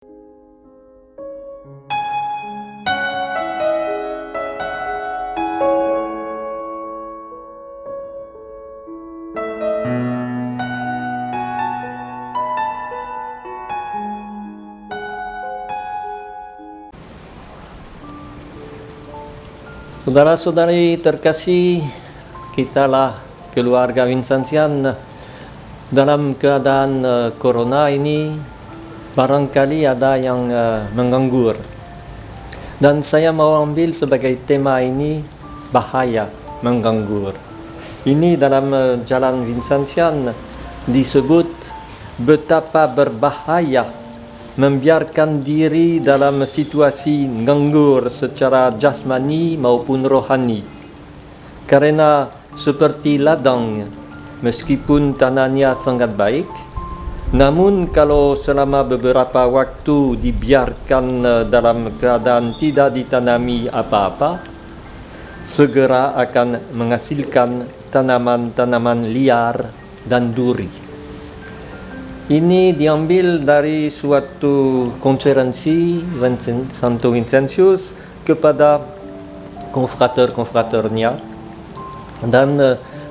Saudara-saudari terkasih, kitalah keluarga Vincentian dalam keadaan corona ini barangkali ada yang menganggur. Dan saya mau ambil sebagai tema ini bahaya menganggur. Ini dalam jalan Vincentian disebut betapa berbahaya membiarkan diri dalam situasi nganggur secara jasmani maupun rohani. Karena seperti ladang, meskipun tanahnya sangat baik, namun kalau selama beberapa waktu dibiarkan dalam keadaan tidak ditanami apa-apa, segera akan menghasilkan tanaman-tanaman liar dan duri. Ini diambil dari suatu konferensi Santo Vincentius kepada konfrater-konfraternya, dan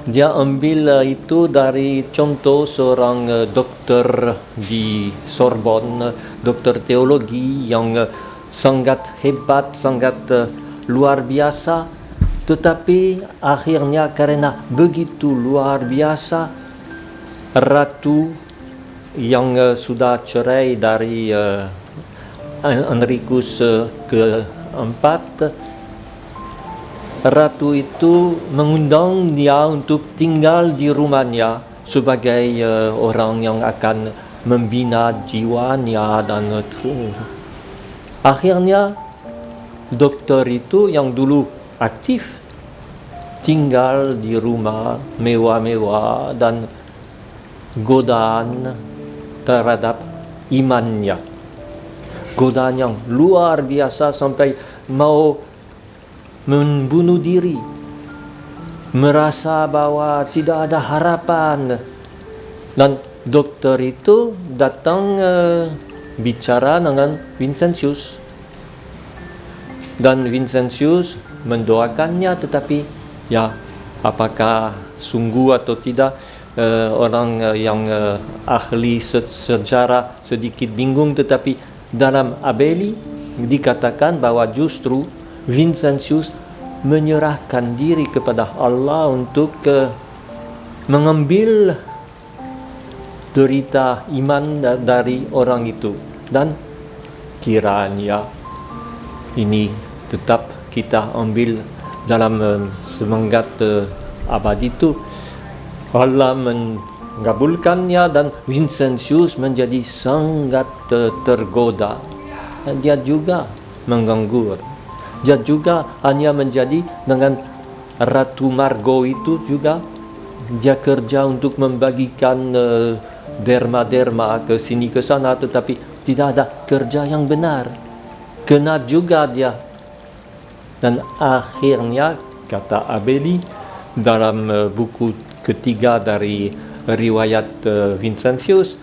dia ambil itu dari contoh seorang dokter di Sorbonne, dokter teologi yang sangat hebat, sangat luar biasa, tetapi akhirnya karena begitu luar biasa, ratu yang sudah cerai dari Henricus keempat, ratu itu mengundang dia untuk tinggal di rumahnya sebagai orang yang akan membina jiwanya, dan akhirnya dokter itu yang dulu aktif tinggal di rumah mewah-mewah dan godaan terhadap imannya, godaan yang luar biasa sampai mau membunuh diri, merasa bahwa tidak ada harapan. Dan dokter itu datang bicara dengan Vincentius, dan Vincentius mendoakannya, tetapi ya apakah sungguh atau tidak, orang yang ahli sejarah sedikit bingung, tetapi dalam Abeli dikatakan bahwa justru Vincentius menyerahkan diri kepada Allah untuk mengambil derita iman dari orang itu. Dan kiranya ini tetap kita ambil dalam semangat abad itu, Allah mengabulkannya, dan Vincentius menjadi sangat tergoda. Dan dia juga menganggur. Dia juga hanya menjadi dengan Ratu Margo itu juga. Dia kerja untuk membagikan derma-derma ke sini ke sana, tetapi tidak ada kerja yang benar. Kena juga dia. Dan akhirnya, kata Abeli dalam buku ketiga dari riwayat Vincentius,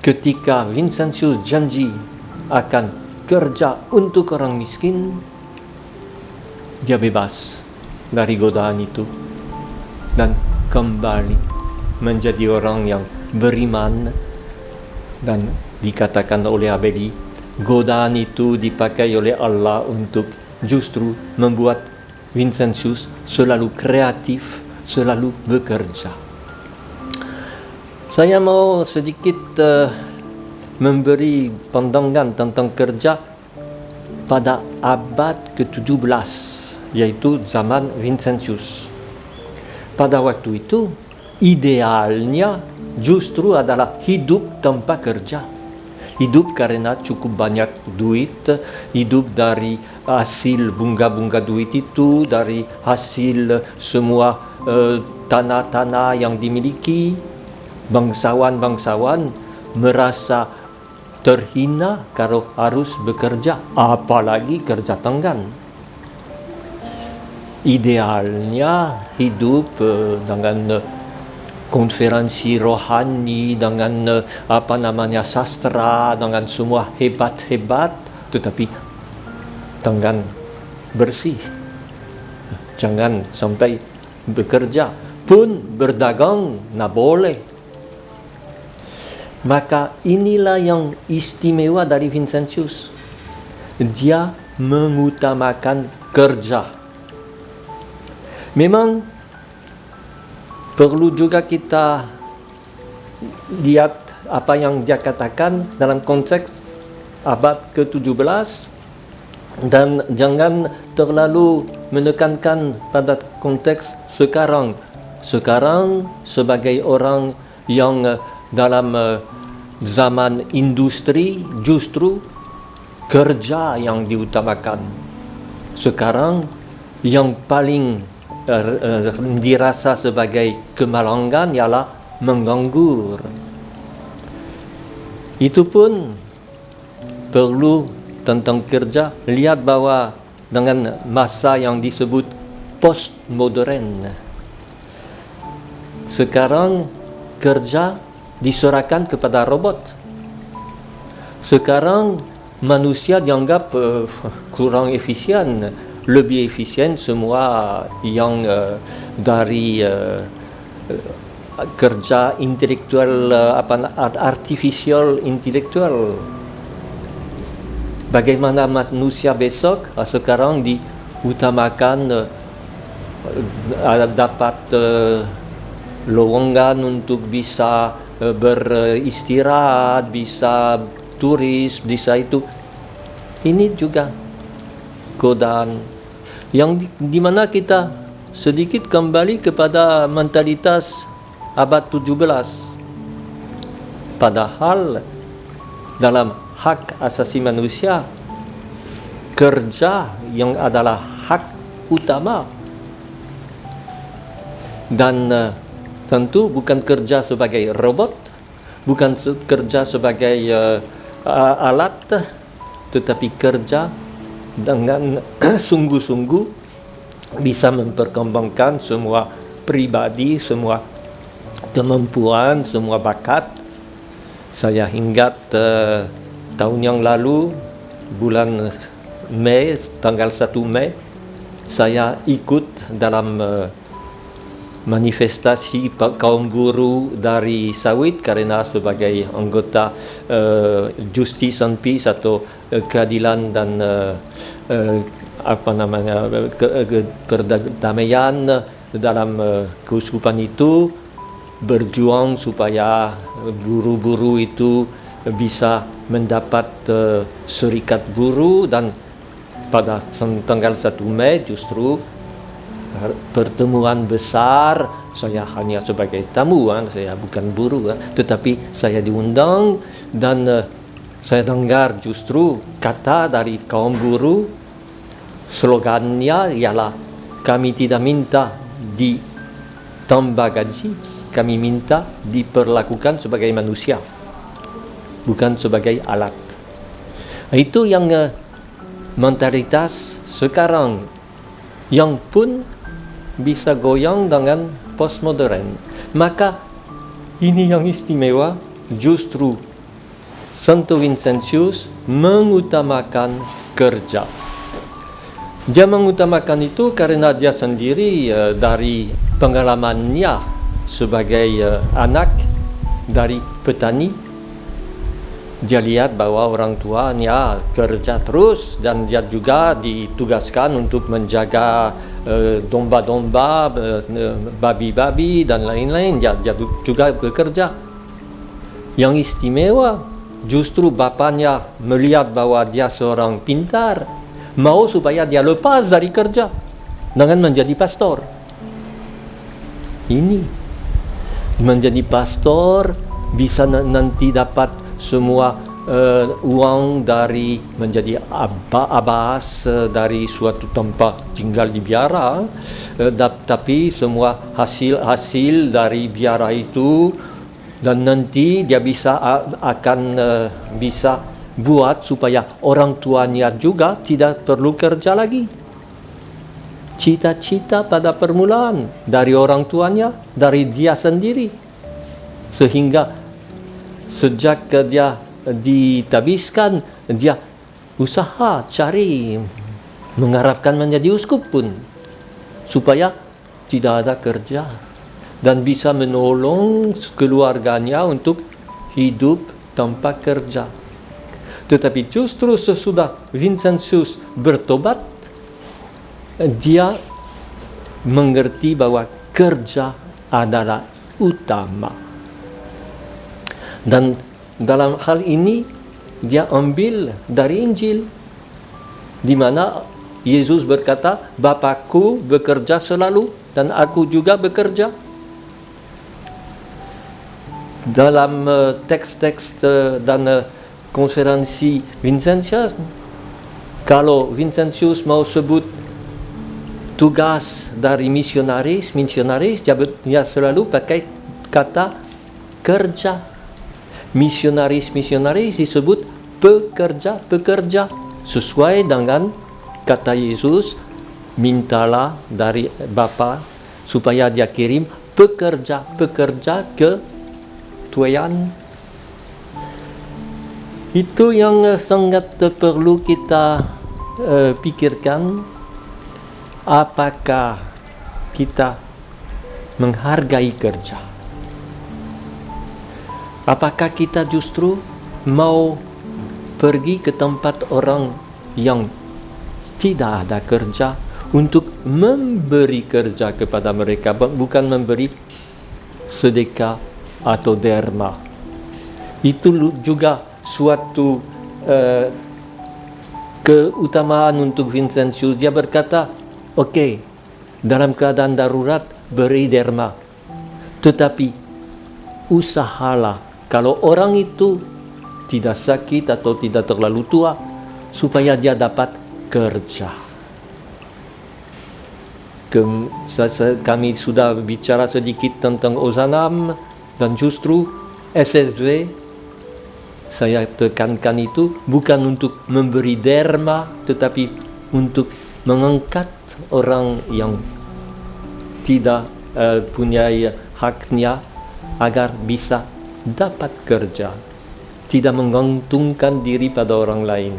ketika Vincentius janji akan kerja untuk orang miskin, dia bebas dari godaan itu dan kembali menjadi orang yang beriman. Dan dikatakan oleh Abeli, godaan itu dipakai oleh Allah untuk justru membuat Vincentius selalu kreatif, selalu bekerja. Saya mau sedikit memberi pandangan tentang kerja pada abad ke-17, yaitu zaman Vincentius. Pada waktu itu, idealnya justru adalah hidup tanpa kerja. Hidup karena cukup banyak duit, hidup dari hasil bunga-bunga duit itu, dari hasil semua tanah-tanah yang dimiliki. Bangsawan-bangsawan merasa terhina kalau harus bekerja, apalagi kerja tangan. Idealnya hidup dengan konferensi rohani dengan sastra, dengan semua hebat-hebat, tetapi tangan bersih. Jangan sampai bekerja pun berdagang nak boleh. Maka inilah yang istimewa dari Vincentius. Dia mengutamakan kerja. Memang perlu juga kita lihat apa yang dia katakan dalam konteks abad ke-17 dan jangan terlalu menekankan pada konteks sekarang. Sekarang sebagai orang yang dalam zaman industri justru kerja yang diutamakan. Sekarang yang paling dirasa sebagai kemalangan ialah menganggur. Itu pun perlu tentang kerja, lihat bahwa dengan masa yang disebut postmodern, sekarang kerja diserahkan kepada robot. Sekarang manusia dianggap kurang efisien, lebih efisien semua yang dari kerja intelektual, artificial intelektual. Bagaimana manusia besok sekarang diutamakan dapat lowongan untuk bisa beristirahat, bisa turis, bisa itu. Ini juga godaan yang di mana kita sedikit kembali kepada mentalitas abad 17. Padahal dalam hak asasi manusia, kerja yang adalah hak utama. Dan tentu bukan kerja sebagai robot, bukan kerja sebagai alat, tetapi kerja dengan sungguh-sungguh bisa memperkembangkan semua pribadi, semua kemampuan, semua bakat. Saya ingat tahun yang lalu, bulan Mei, tanggal 1 Mei, saya ikut dalam manifestasi kaum buruh dari Sawit karena sebagai anggota Justice and Peace atau keadilan dan perdamaian dalam keuskupan itu, berjuang supaya buruh-buruh itu bisa mendapat serikat buruh. Dan pada tanggal 1 Mei justru pertemuan besar, saya hanya sebagai tamu, saya bukan buruh, tetapi saya diundang dan saya dengar justru kata dari kaum buruh, slogannya ialah kami tidak minta ditambah gaji, kami minta diperlakukan sebagai manusia, bukan sebagai alat. Itu yang mentalitas sekarang yang pun bisa goyang dengan postmodern. Maka ini yang istimewa, justru Santo Vincentius mengutamakan kerja. Dia mengutamakan itu karena dia sendiri dari pengalamannya sebagai anak dari petani, dia lihat bahwa orang tuanya kerja terus dan dia juga ditugaskan untuk menjaga domba-domba, babi-babi dan lain-lain. Dia juga bekerja. Yang istimewa justru bapaknya melihat bahwa dia seorang pintar, mau supaya dia lepas dari kerja dengan menjadi pastor. Ini menjadi pastor bisa nanti dapat semua uang dari menjadi abbas dari suatu tempat tinggal di biara, tapi semua hasil dari biara itu, dan nanti dia akan bisa buat supaya orang tuanya juga tidak perlu kerja lagi. cita-cita pada permulaan dari orang tuanya, dari dia sendiri. Sehingga sejak dia ditabiskan, dia usaha cari mengharapkan menjadi uskup pun, supaya tidak ada kerja dan bisa menolong keluarganya untuk hidup tanpa kerja. Tetapi justru sesudah Vincentius bertobat, dia mengerti bahwa kerja adalah utama. Dan dalam hal ini dia ambil dari Injil, di mana Yesus berkata, Bapakku bekerja selalu dan aku juga bekerja. Dalam teks-teks dan konferensi Vincentius, kalau Vincentius mau sebut tugas dari misionaris, dia selalu pakai kata kerja. Misionaris disebut pekerja, sesuai dengan kata Yesus, mintalah dari Bapa supaya dia kirim pekerja ke tuayan. Itu yang sangat perlu kita pikirkan. Apakah kita menghargai kerja? Apakah kita justru mau pergi ke tempat orang yang tidak ada kerja untuk memberi kerja kepada mereka, bukan memberi sedekah atau derma? Itu juga suatu keutamaan untuk Vincentius. Dia berkata, oke, dalam keadaan darurat beri derma, tetapi usahalah kalau orang itu tidak sakit atau tidak terlalu tua, supaya dia dapat kerja. Kami sudah bicara sedikit tentang Ozanam, dan justru SSW, saya tekankan itu bukan untuk memberi derma, tetapi untuk mengangkat orang yang tidak punya haknya agar bisa dapat kerja, tidak menggantungkan diri pada orang lain.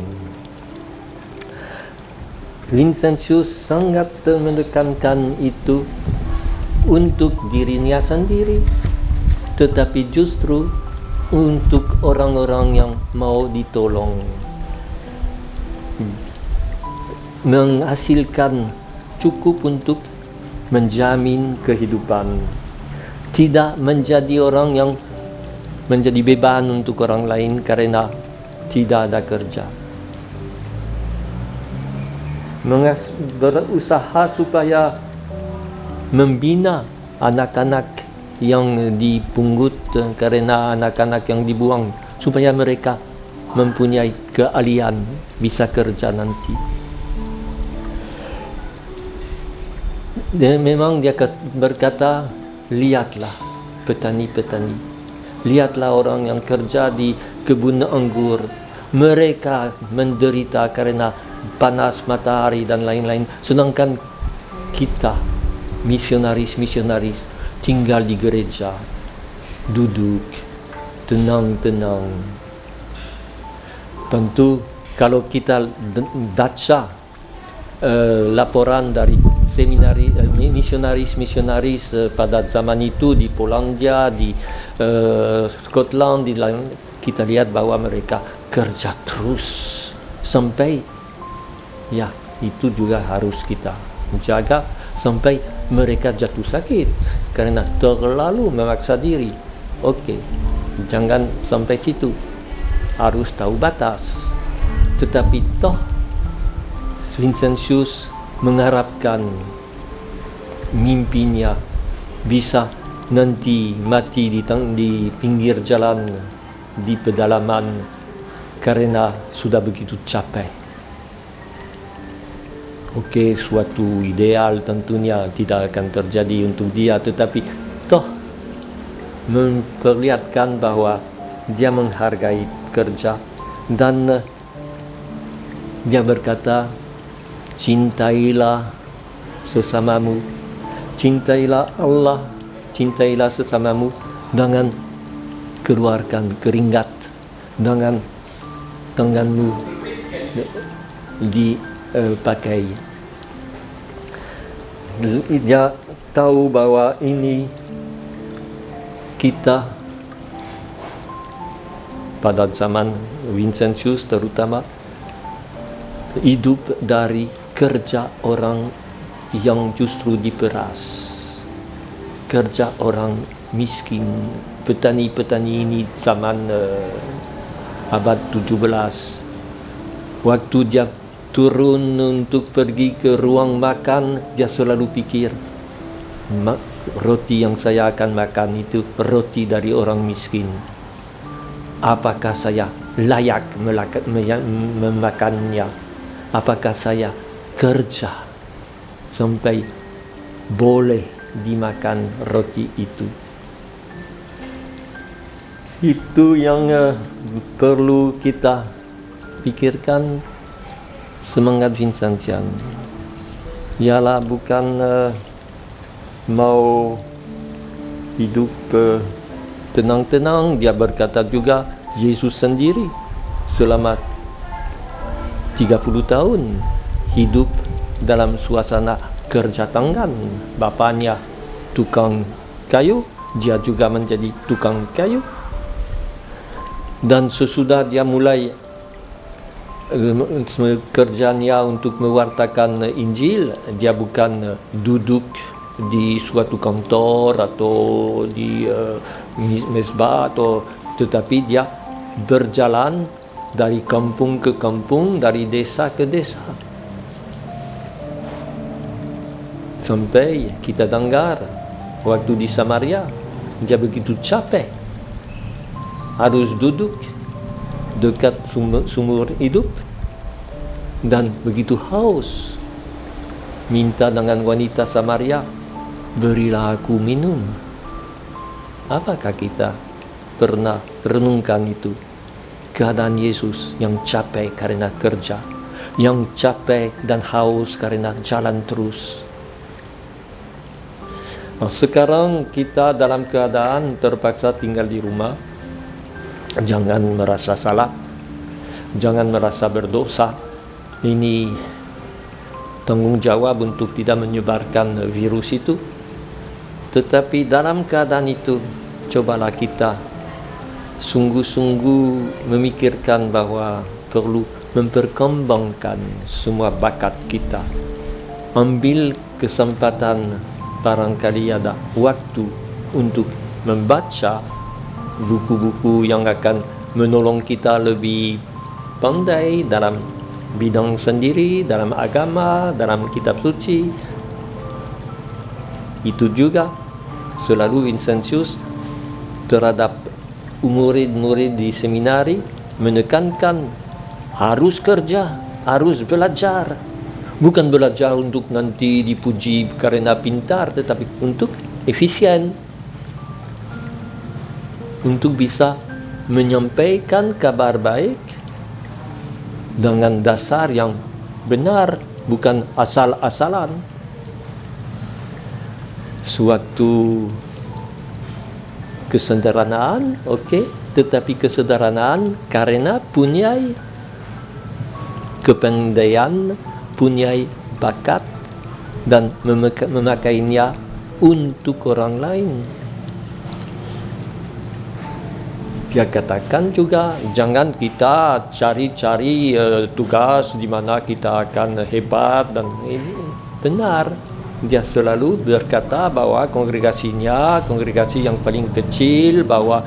Vincentius sangat menekankan itu untuk dirinya sendiri, tetapi justru untuk orang-orang yang mau ditolong, menghasilkan cukup untuk menjamin kehidupan, tidak menjadi orang yang menjadi beban untuk orang lain karena tidak ada kerja. Berusaha supaya membina anak-anak yang dipungut karena anak-anak yang dibuang, supaya mereka mempunyai keahlian, bisa kerja nanti. Dan memang dia berkata, lihatlah petani-petani, lihatlah orang yang kerja di kebun anggur, mereka menderita karena panas matahari dan lain-lain, sedangkan kita misionaris tinggal di gereja, duduk tenang-tenang. Tentu kalau kita baca laporan dari misionaris pada zaman itu di Polandia, di Scotland, kita lihat bahwa mereka kerja terus sampai, ya itu juga harus kita jaga, sampai mereka jatuh sakit karena terlalu memaksa diri. Oke, jangan sampai situ, harus tahu batas. Tetapi toh Vincentius mengharapkan mimpinya bisa nanti mati di pinggir jalan, di pedalaman, karena sudah begitu capek. Oke, suatu ideal tentunya tidak akan terjadi untuk dia, tetapi toh memperlihatkan bahwa dia menghargai kerja, dan dia berkata, cintailah sesamamu. Cintailah Allah, cintailah sesamamu dengan keluarkan keringat, dengan tanganmu dipakai. Dia tahu bahwa ini kita pada zaman Vincentius terutama hidup dari kerja orang yang justru diperas, kerja orang miskin. Petani-petani ini zaman abad 17, waktu dia turun untuk pergi ke ruang makan, dia selalu pikir, roti yang saya akan makan itu roti dari orang miskin. Apakah saya layak memakannya? Apakah saya kerja sampai boleh dimakan roti itu? Itu yang perlu kita pikirkan. Semangat Vincentian ialah bukan mau hidup tenang-tenang. Dia berkata juga, Yesus sendiri selama 30 tahun hidup dalam suasana kerja tangan. Bapaknya tukang kayu, dia juga menjadi tukang kayu. Dan sesudah dia mulai kerjanya untuk mewartakan Injil, dia bukan duduk di suatu kantor atau di mesbah, tetapi dia berjalan dari kampung ke kampung, dari desa ke desa, sampai kita dengar waktu di Samaria dia begitu capek harus duduk dekat sumur hidup dan begitu haus minta dengan wanita Samaria, berilah aku minum. Apakah kita pernah renungkan itu? Keadaan Yesus yang capek karena kerja, yang capek dan haus karena jalan terus. Nah, sekarang kita dalam keadaan terpaksa tinggal di rumah. Jangan merasa salah, jangan merasa berdosa. Ini tanggung jawab untuk tidak menyebarkan virus itu. Tetapi dalam keadaan itu, cobalah kita sungguh-sungguh memikirkan bahwa perlu memperkembangkan semua bakat kita. Ambil kesempatan, barangkali ada waktu untuk membaca buku-buku yang akan menolong kita lebih pandai dalam bidang sendiri, dalam agama, dalam kitab suci. Itu juga selalu Vincentius terhadap murid-murid di seminari menekankan harus kerja, harus belajar. Bukan belajar untuk nanti dipuji karena pintar, tetapi untuk efisien, untuk bisa menyampaikan kabar baik dengan dasar yang benar, bukan asal-asalan. Suatu kesederhanaan, tetapi kesederhanaan karena punya kepandaian, punya bakat dan memakainya untuk orang lain. Dia katakan juga, jangan kita cari-cari tugas di mana kita akan hebat dan ini benar. Dia selalu berkata bahwa kongregasi yang paling kecil, bahwa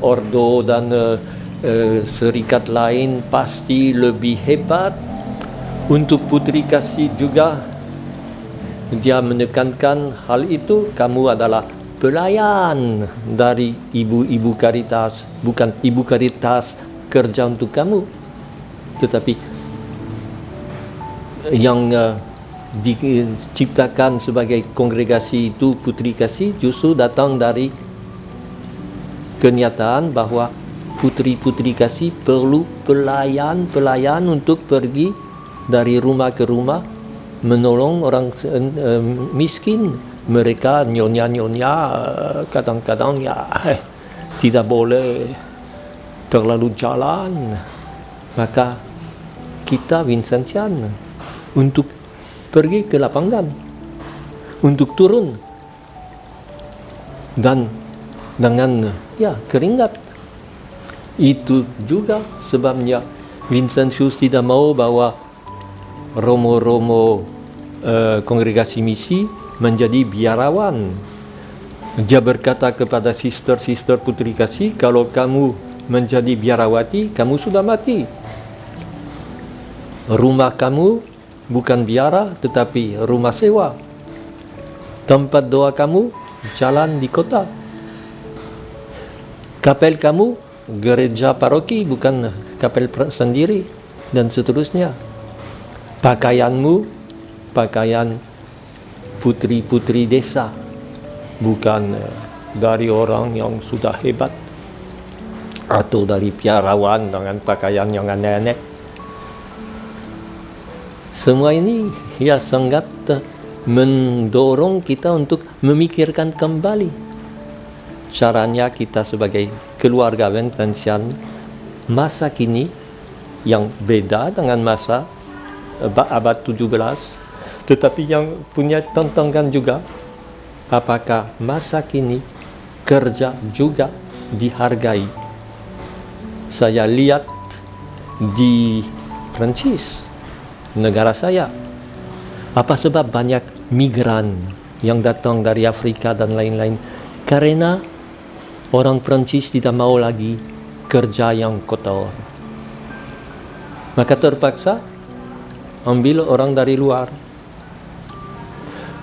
ordo dan serikat lain pasti lebih hebat. Untuk putri kasih juga dia menekankan hal itu. Kamu adalah pelayan dari ibu-ibu Caritas, bukan ibu Caritas kerja untuk kamu, tetapi yang diciptakan sebagai kongregasi itu putri kasih justru datang dari kenyataan bahwa putri-putri kasih perlu pelayan untuk pergi dari rumah ke rumah menolong orang miskin. Mereka nyonya-nyonya kadang-kadang ya tidak boleh terlalu jalan. Maka kita Vincentian untuk pergi ke lapangan, untuk turun dan dengan keringat. Itu juga sebabnya Vincentius tidak mau bawa romo-romo kongregasi misi menjadi biarawan. Dia berkata kepada sister-sister putri kasih, kalau kamu menjadi biarawati, kamu sudah mati. Rumah kamu bukan biara, tetapi rumah sewa. Tempat doa kamu jalan di kota. Kapel kamu gereja paroki, bukan kapel sendiri, dan seterusnya. Pakaianmu pakaian putri-putri desa, bukan dari orang yang sudah hebat atau dari biarawan dengan pakaian yang aneh-aneh. Semua ini sangat mendorong kita untuk memikirkan kembali caranya kita sebagai keluarga Vincentian masa kini yang beda dengan masa abad 17, tetapi yang punya tantangan juga, apakah masa kini kerja juga dihargai. Saya lihat di Prancis, negara saya, apa sebab banyak migran yang datang dari Afrika dan lain-lain? Karena orang Prancis tidak mau lagi kerja yang kotor. Maka terpaksa ambil orang dari luar.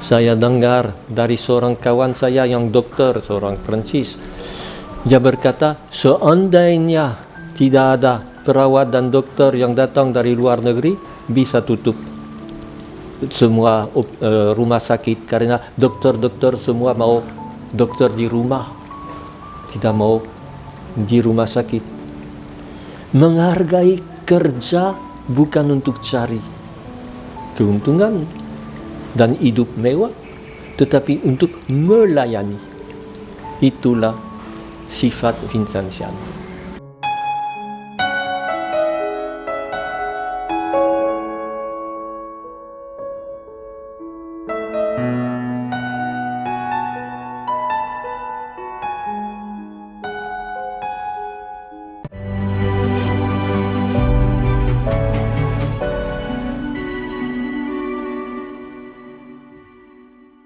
Saya dengar dari seorang kawan saya yang dokter, seorang Prancis. Dia berkata, seandainya tidak ada perawat dan dokter yang datang dari luar negeri, bisa tutup semua rumah sakit, karena dokter-dokter semua mau dokter di rumah, tidak mau di rumah sakit. Menghargai kerja bukan untuk cari keuntungan dan hidup mewah, tetapi untuk melayani. Itulah sifat Vincentian.